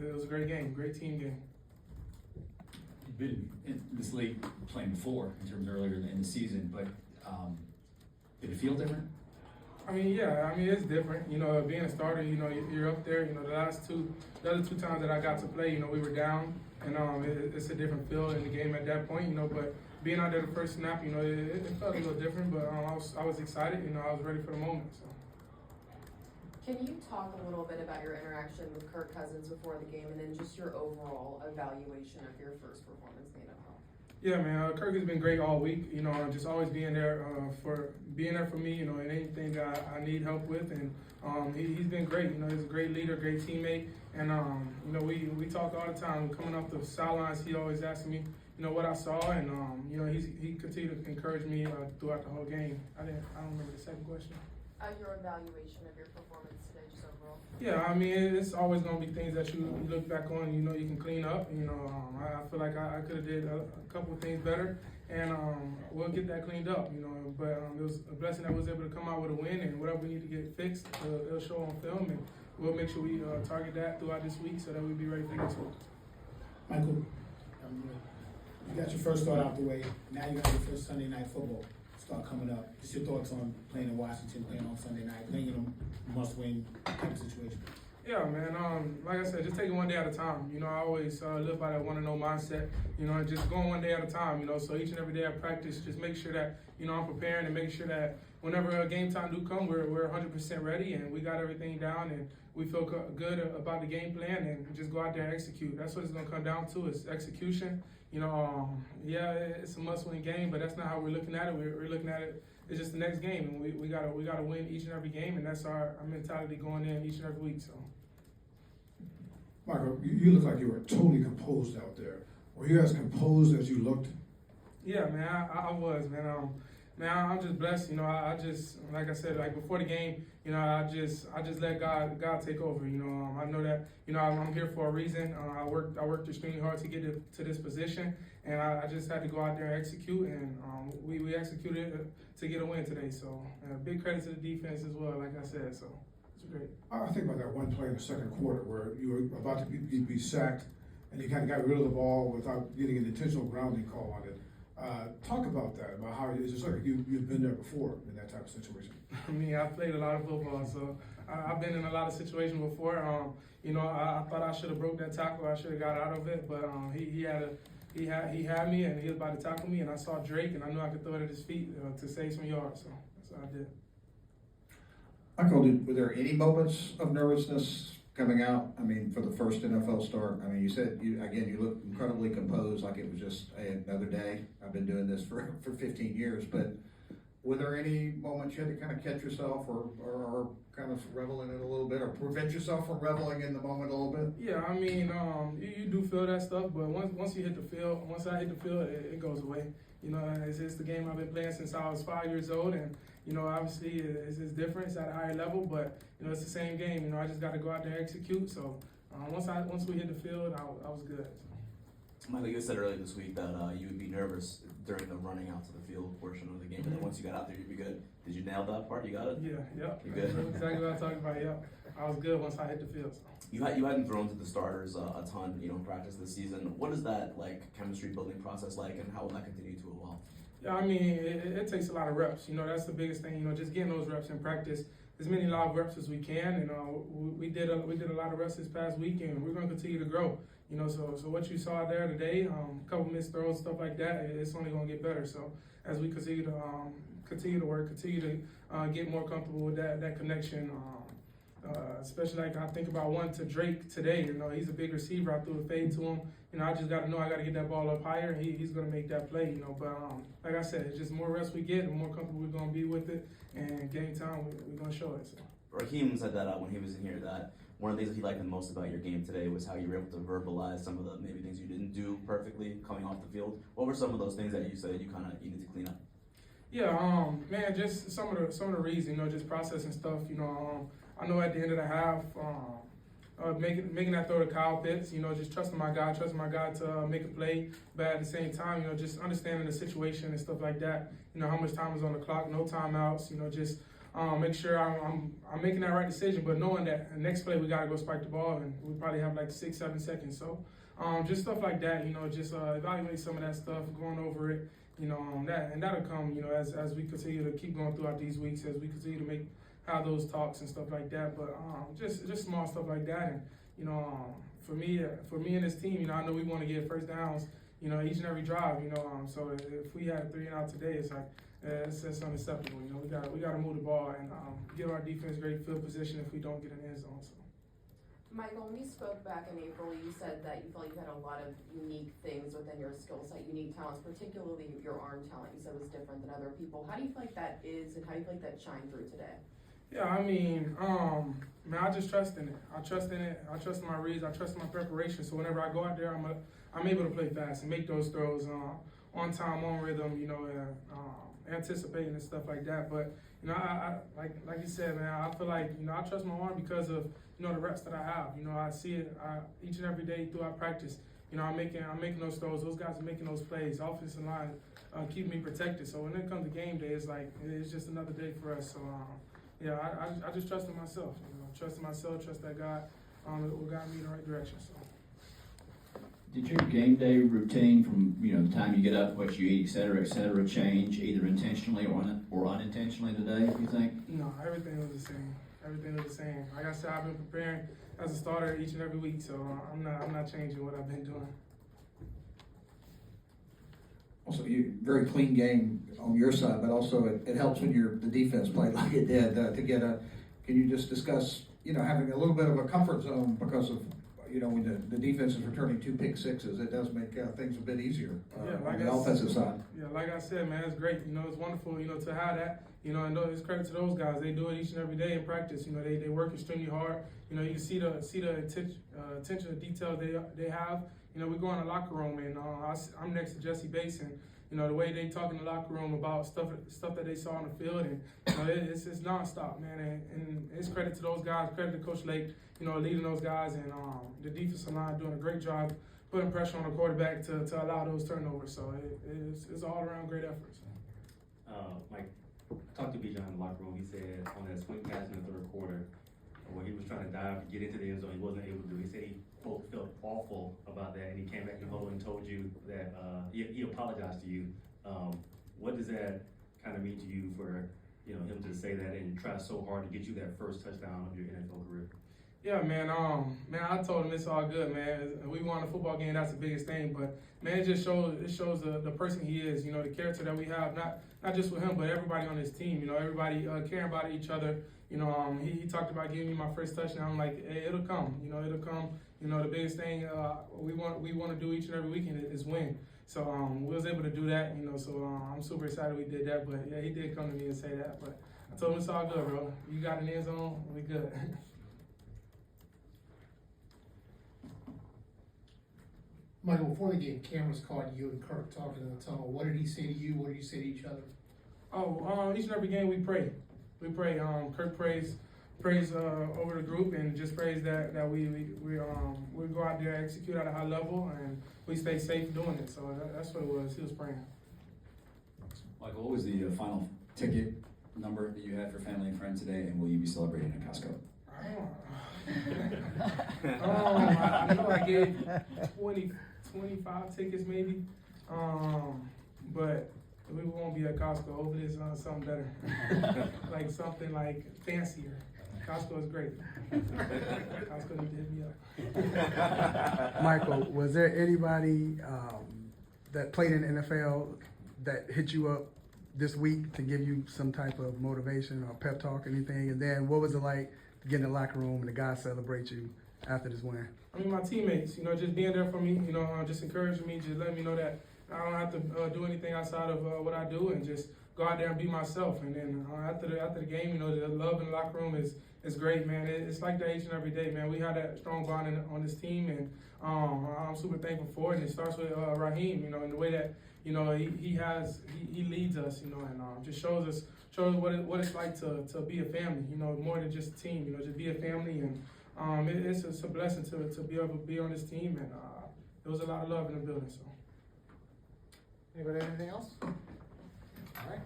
it was a great game, great team game. You've been in this league playing before in terms of earlier in the season, but did it feel different? I mean, yeah, it's different. Being a starter, you're up there. The other two times that I got to play, we were down, and it's a different feel in the game at that point, But being out there the first snap, it felt a little different, but I was excited. I was ready for the moment. So. Can you talk a little bit about your interaction with Kirk Cousins before the game, and then just your overall evaluation of your first performance in the NFL? Yeah, man. Kirk has been great all week. Just always being there for me. And anything that I need help with, and he's been great. He's a great leader, great teammate, and we talk all the time. Coming off the sidelines, he always asking me, what I saw, and he continued to encourage me throughout the whole game. I don't remember the second question. Your evaluation of your performance today, just overall. Yeah, it's always gonna be things that you look back on. You can clean up. I feel like I could have did a couple of things better, and we'll get that cleaned up. But it was a blessing that we was able to come out with a win, and whatever we need to get fixed, it'll show on film, and we'll make sure we target that throughout this week so that we'll be ready for next week. Michael, you got your first start out the way. Now you got your first Sunday night football start coming up. What's your thoughts on playing in Washington, playing on Sunday night, playing in a must-win type of situation? Yeah, man. Like I said, just take it one day at a time. I always live by that want-to-know mindset. And just going one day at a time. So each and every day I practice, just make sure that I'm preparing and make sure that whenever game time do come, we're 100% ready and we got everything down and we feel good about the game plan and just go out there and execute. That's what it's gonna come down to is execution. Yeah, it's a must-win game, but that's not how we're looking at it. We're looking at it. It's just the next game, and we gotta win each and every game, and that's our mentality going in each and every week. So. Michael, you look like you were totally composed out there. Were you as composed as you looked? Yeah, man, I was, man. Man, I'm just blessed. I just, like I said, like before the game, I just let God take over. I know that, I'm here for a reason. I worked extremely hard to get to this position, and I just had to go out there and execute, and we executed to get a win today. So, big credit to the defense as well, like I said. So, it's great. I think about that one play in the second quarter where you were about to be sacked, and you kind of got rid of the ball without getting an intentional grounding call on it. Talk about that, about how it's just like you've been there before in that type of situation. I've played a lot of football, so I've been in a lot of situations before. I thought I should have broke that tackle. I should have got out of it, but he had me, and he was about to tackle me, and I saw Drake, and I knew I could throw it at his feet to save some yards, so that's what I did. Michael, were there any moments of nervousness coming out? For the first NFL start, you said you look incredibly composed, like it was just another day. I've been doing this for 15 years, but were there any moments you had to kind of catch yourself or kind of revel in it a little bit, or prevent yourself from reveling in the moment a little bit? Yeah, you do feel that stuff, but once you hit the field, once I hit the field, it goes away. It's the game I've been playing since I was 5 years old, and obviously it's different. It's at a higher level, but it's the same game. I just got to go out there and execute. So once we hit the field, I was good. Michael, you said earlier this week that you would be nervous during the running out to the field portion of the game, but then once you got out there, you'd be good. Did you nail that part? You got it? Yeah. You good? That's exactly what I'm talking about. Yeah, I was good once I hit the field. So. You hadn't thrown to the starters a ton, in practice this season. What is that chemistry building process like, and how will that continue to evolve? Yeah, it takes a lot of reps. That's the biggest thing. Just getting those reps in practice, as many live reps as we can. And we did a lot of reps this past week, and we're going to continue to grow. So what you saw there today, a couple missed throws, stuff like that, it's only going to get better. So as we continue to work, continue to get more comfortable with that connection. Especially I think about one to Drake today. He's a big receiver. I threw a fade to him. I just got to know I got to get that ball up higher. He's going to make that play. But like I said, it's just more reps we get, the more comfortable we're going to be with it. And game time, we're going to show it. So. Raheem said that when he was in here, that one of the things that he liked the most about your game today was how you were able to verbalize some of the maybe things you didn't do perfectly coming off the field. What were some of those things that you said you needed to clean up? Yeah, man, just some of the reads, just processing stuff. I know at the end of the half, making that throw to Kyle Pitts, just trusting my guy to make a play, but at the same time, just understanding the situation and stuff like that. How much time is on the clock, no timeouts, just make sure I'm making that right decision, but knowing that the next play we gotta go spike the ball, and we probably have like 6-7 seconds. So just stuff like that, just evaluate some of that stuff, going over it, that'll come, as we continue to keep going throughout these weeks, as we continue to have those talks and stuff like that. But just small stuff like that, and for me and this team, I know we want to get first downs, each and every drive, so if we had a 3-and-out today, it's like it's unacceptable. We gotta move the ball and give our defense great field position if we don't get an end zone. So. Michael, when we spoke back in April, you said that you felt you had a lot of unique things within your skill set, unique talents, particularly your arm talent. You said was different than other people. How do you feel like that is, and how do you feel like that shined through today? Yeah, I mean, man, I just trust in it. I trust in it. I trust in my reads. I trust in my preparation. So whenever I go out there, I'm able to play fast and make those throws on time, on rhythm. Anticipating and stuff like that. But I like you said, man, I feel like I trust my arm because of the reps that I have. I see it each and every day throughout practice. I'm making those throws. Those guys are making those plays. Offensive line keep me protected. So when it comes to game day, it's just another day for us. So yeah, I just trust in myself. Trust in myself. Trust that God will guide me in the right direction. So. Did your game day routine from the time you get up, what you eat, et cetera, change either intentionally or unintentionally today? You think? No, everything was the same. Everything was the same. Like I said, I've been preparing as a starter each and every week, so I'm not changing what I've been doing. Also, you very clean game on your side, but also it helps when the defense played like it did to get a. Can you just discuss having a little bit of a comfort zone because of when the defense is returning 2 pick sixes, it does make things a bit easier on the offensive side. Yeah, like I said, man, it's great. It's wonderful, to have that. And it's credit to those guys. They do it each and every day in practice. They work extremely hard. You can see the attention to detail they have. We go in the locker room, and I'm next to Jesse Bates, and the way they talk in the locker room about stuff that they saw on the field, and it's nonstop, man. And it's credit to those guys. Credit to Coach Lake, leading those guys, and the defensive line doing a great job putting pressure on the quarterback to allow those turnovers. So it's all around great efforts. Mike, I talked to Bijan in the locker room. He said on that swing pass in the third quarter, where he was trying to dive to get into the end zone, he wasn't able to do. He said he felt awful about that, and he came back in the huddle and told you that he apologized to you. What does that kind of mean to you for him to say that and try so hard to get you that first touchdown of your NFL career? Yeah, man. I told him it's all good, man. We won a football game. That's the biggest thing. But man, it shows the person he is. The character that we have, not just with him, but everybody on his team. Everybody caring about each other. He talked about giving me my first touchdown. I'm like, hey, it'll come. It'll come. The biggest thing we want to do each and every weekend is win. So we was able to do that. So I'm super excited we did that. But yeah, he did come to me and say that. But I told him it's all good, bro. You got an end zone, we good. Michael, before the game, cameras caught you and Kirk talking in the tunnel. What did he say to you? What did you say to each other? Each and every game we pray. We pray. Kirk prays over the group and just prays that we go out there, execute at a high level, and we stay safe doing it. So that's what it was. He was praying. Michael, what was the final ticket number that you had for family and friends today, and will you be celebrating at Costco? I know I gave 25 tickets maybe, but we won't be at Costco. Hopefully it's something better, like something like fancier. Costco is great. Costco need to hit me up. Michael, was there anybody that played in the NFL that hit you up this week to give you some type of motivation or pep talk or anything? And then what was it like to get in the locker room and the guys celebrate you after this win? I mean, my teammates, just being there for me, just encouraging me, just letting me know that I don't have to do anything outside of what I do, and just go out there and be myself. And then after the game, the love in the locker room is great, man. It's like that each and every day, man. We have that strong bond on this team, and I'm super thankful for it. And it starts with Raheem, in the way that he leads us, and just shows what it's like to be a family, more than just a team, just be a family. And it's a blessing to be able to be on this team, and there was a lot of love in the building. So. Anybody have anything else? All right.